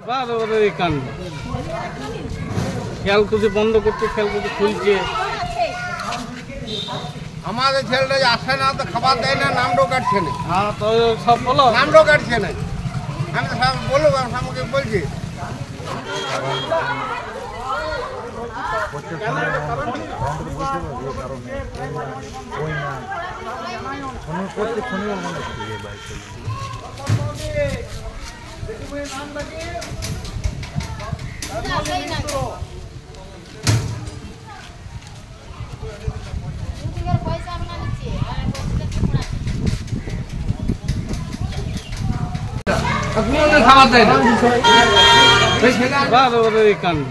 বারবার এই কাণ্ড খেয়ালকুচি বন্ধ করতে খেয়ালকুচি খুলছে। আমাদের ছেলেটা আসে না, তো খাবার দেয় না, নামটাও কাটছে না। হ্যাঁ, তো সব বলো, নামটাও কাটছে না। আমি সব বলবো, আমাকে বলছি খাবার দেয় না। বারবার এই কাণ্ড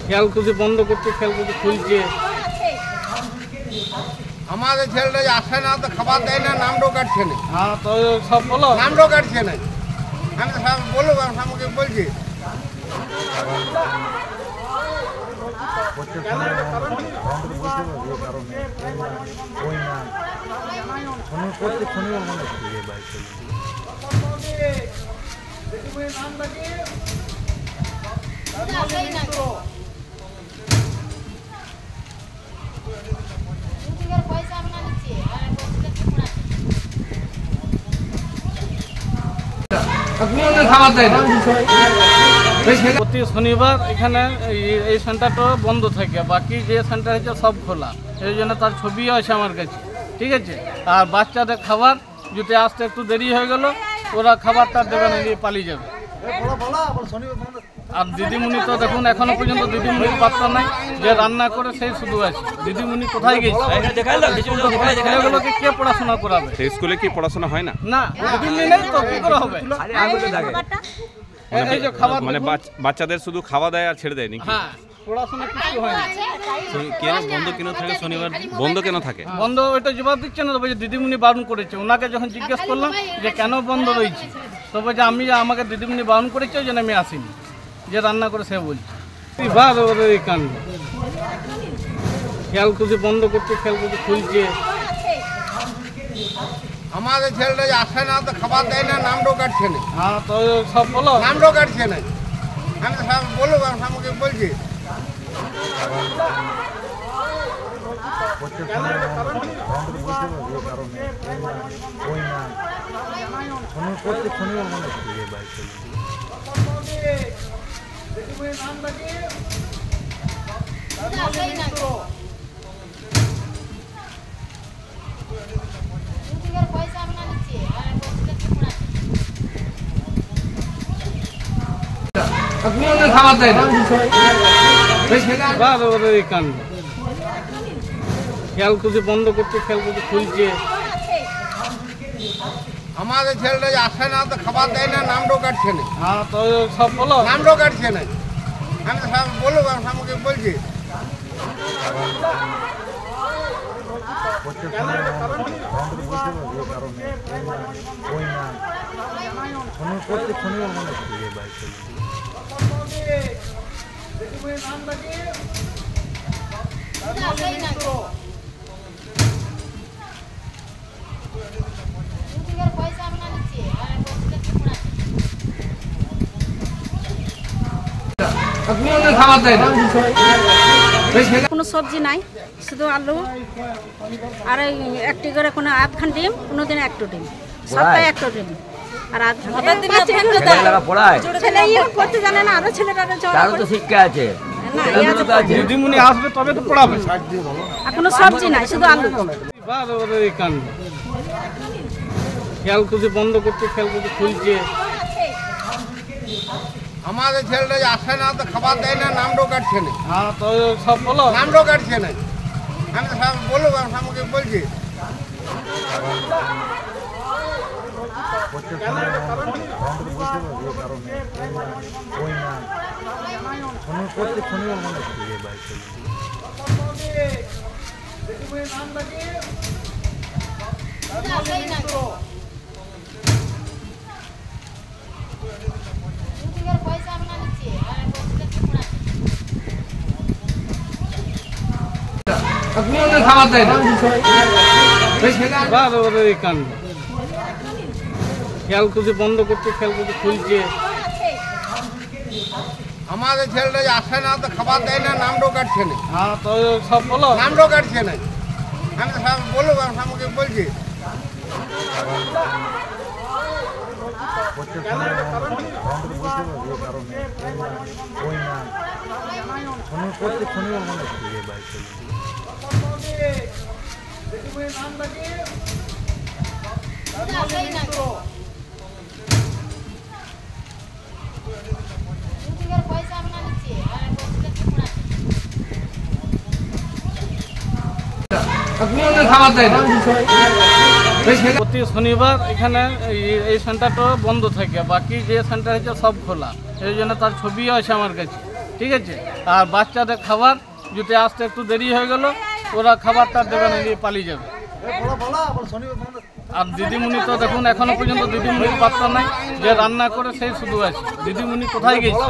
খেয়ালকুচি বন্ধ করতে খেয়ালকুচি খুলছে। আমাদের ছেলেটা আসে না, তো খাবার দেয় না, নামটাও কাটছে না। হ্যাঁ, তো সব বলো, নামটাও কাটছে না। আমি সব বলবো, আমাকে বলছি খাবার দেয় না। প্রতি শনিবার এখানে এই সেন্টারটা বন্ধ থাকে, বাকি যে সেন্টার আছে সব খোলা। এই জন্য তার ছবিও আছে আমার কাছে, ঠিক আছে। আর বাচ্চাদের খাবার যদি আসতে একটু দেরি হয়ে গেল, ওরা খাবারটা দেবে না, নিয়ে পালিয়ে যাবে। আর দিদিমণি তো দেখুন এখনো পর্যন্ত দিদিমণির বার্তা নাই, যে রান্না করে সেই শুধু আছে। দিদিমণি কোথায় গেছে? ছেলেগুলোকে কে পড়াশোনা করাবে? সেই স্কুলে কি পড়াশোনা হয় না? না, দিদিমণি নেই তো কি করে হবে? এই যে খাবার মানে বাচ্চাদের শুধু খাওয়া দেয় আর ছেড়ে দেয় নাকি? হ্যাঁ, পড়াশোনা কিছু হয় না। কেন বন্ধ কেন থাকে শনিবার? বন্ধ কেন থাকে? বন্ধ ওইটা জবাব দিচ্ছে না। তবে যে দিদিমণি বারণ করেছে, ওনাকে যখন জিজ্ঞেস করলাম যে কেন বন্ধ রয়েছে, তবে যে আমাকে দিদিমণি বারণ করেছে, ওই জন্য আমি আসিনি, যে রান্না করে সে বলছে। বারবার এই কাণ্ড খেয়ালকুচি বন্ধ করতে খেয়ালকুচি খুলছে। আমাদের ছেলেটা আসে না, তো খাবার দেয় না, নামটাও কাটছে না। হ্যাঁ, তো সব বলো, নামটাও কাটছে না। আমি সব বলবো, আমাকে বলছি খাবার দেয় না। বারবার এই কাণ্ড খেয়ালকুচি বন্ধ করতে খেয়ালকুচি খুলছে। আমাদের ছেলেটা আসে না, তো খাবার দেয় না, নামটাও কাটছে না। হ্যাঁ, তো সব বলো, নামটাও কাটছে না। আমি সব বলবো, আমাকে বলছি খাবার দেয় না। কোনো সবজি নাই, শুধু আলু আর একটি করে কোনো আধখান ডিম, কোনোদিন একটু ডিম, সপ্তাহে একটু ডিম। আর ছেলে পড়তে জানে না, আরো ছেলেরা শিক্ষা আছে। দিদিমণি আসবে তবে তো পড়াবে। কোনো সবজি নাই, শুধু আলু। বারবার এই কাণ্ড খেয়ালকুচি বন্ধ করতে খেয়ালকুচি খুলছে। আমাদের ছেলেটা আসে না, তো খাবার দেয় না, নামটাও কাটছে না। হ্যাঁ, তো সব বলো, নামটাও কাটছে না। আমি সব বলবো, আমাকে বলছি খাবার দেয় না। বারবার এই কাণ্ড খেয়ালকুচি বন্ধ করতে খেয়ালকুচি খুলছে। আমাদের ছেলেটা যে আসে না তো খাবার দেয় না নামটাও কাটছে না হ্যাঁ তো সব বলো নামটাও কাটছে না আমি তো সব বলবো আমাকে বলছি খাবার দেয় না প্রতি শনিবার এখানে এই সেন্টারটা বন্ধ থাকে, বাকি যে সেন্টার হচ্ছে সব খোলা। এই জন্য তার ছবিও আছে আমার কাছে, ঠিক আছে। আর বাচ্চাদের খাবার যদি আসতে একটু দেরি হয়ে গেল, ওরা খাবারটা দেবে না, নিয়ে পালিয়ে যাবে। আর দিদিমণি তো দেখুন এখনো পর্যন্ত দিদিমণির বার্তা নাই, যে রান্না করে সেই শুধু আছে। দিদিমণি কোথায় গেছে?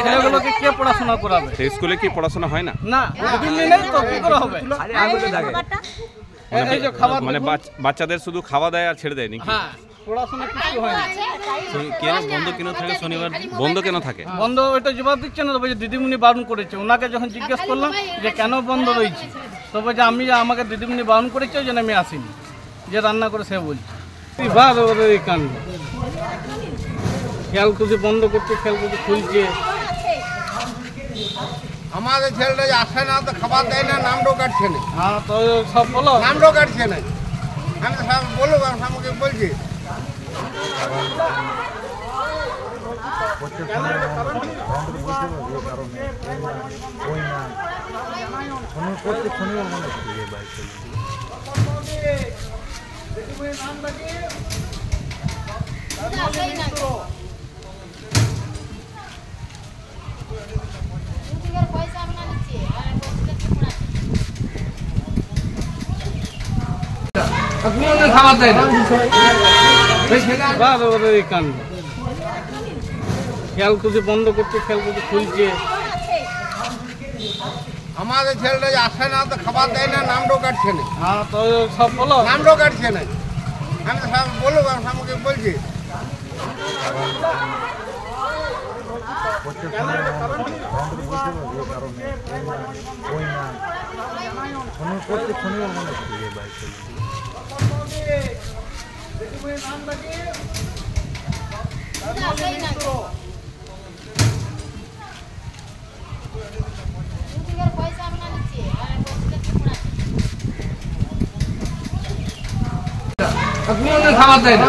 ছেলেগুলোকে কে পড়াশোনা করাবে? সেই স্কুলে কি পড়াশোনা হয় না? না, দিদিমণি নেই তো কি করে হবে? এই যে খাবার মানে বাচ্চাদের শুধু খাওয়া দেয় আর ছেড়ে দেয় নাকি? হ্যাঁ, পড়াশোনা কিছু হয় না। কেন বন্ধ কেন থাকে শনিবার? বন্ধ কেন থাকে? বন্ধ ওইটা জবাব দিচ্ছে না, তবে যে দিদিমণি বারণ করেছে। ওনাকে যখন জিজ্ঞেস করলাম যে কেন বন্ধ রয়েছে, তবে যে আমাকে দিদিমণি বারণ করেছে, ওই জন্য আমি আসিনি, যে রান্না করে সে বলছে। এবার ওদের এই কাণ্ড, খেয়ালকুচি বন্ধ করছে, খেয়ালকুচি খুলছে। আমাদের ছেলেটা যে আসে না তো খাবার দেয় না নামটাও কাটছে না হ্যাঁ তো সব বলো নামটাও কাটছে না আমি তো সব বলবো আমাকে বলছি খাবার দেয় না। এবার ওদের এই কাণ্ড, খেয়ালকুচি বন্ধ করছে, খেয়ালকুচি খুলছে। আমাদের ছেলেটা যে আসে না তো খাবার দেয় না নামটাও কাটছে না হ্যাঁ তো সব বলো নামটাও কাটছে না আমি তো সব বলবো আমাকে বলছি খাবার দেয় না।